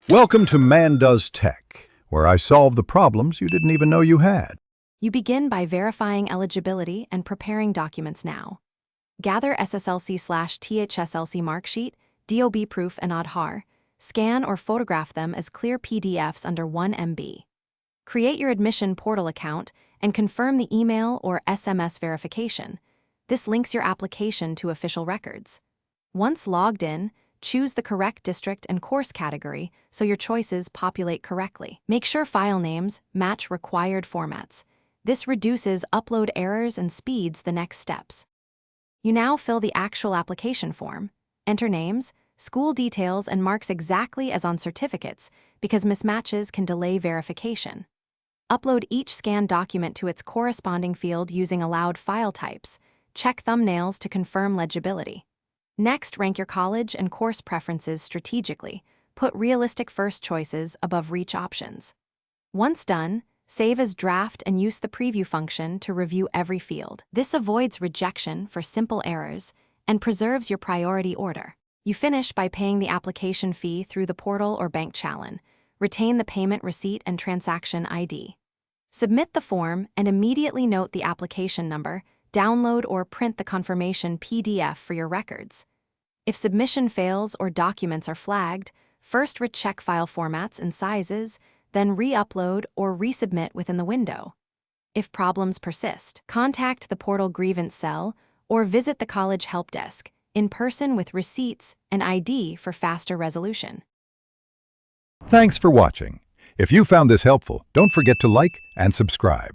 Welcome to Man Does Tech, where I solve the problems you didn't even know you had. You begin by verifying eligibility and preparing documents now. Gather SSLC/THSLC marksheet, DOB proof, and Aadhaar. Scan or photograph them as clear PDFs under 1 MB. Create your admission portal account and confirm the email or SMS verification. This links your application to official records. Once logged in, choose the correct district and course category so your choices populate correctly. Make sure file names match required formats. This reduces upload errors and speeds the next steps. You now fill the actual application form. Enter names, school details, and marks exactly as on certificates because mismatches can delay verification. Upload each scanned document to its corresponding field using allowed file types. Check thumbnails to confirm legibility. Next, rank your college and course preferences strategically. Put realistic first choices above reach options. Once done, save as draft and use the preview function to review every field. This avoids rejection for simple errors and preserves your priority order. You finish by paying the application fee through the portal or bank challen. Retain the payment receipt and transaction ID. Submit the form and immediately note the application number. Download or print the confirmation PDF for your records. If submission fails or documents are flagged, first recheck file formats and sizes, then re-upload or resubmit within the window. If problems persist, contact the portal grievance cell or visit the college help desk in person with receipts and ID for faster resolution. Thanks for watching. If you found this helpful, don't forget to like and subscribe.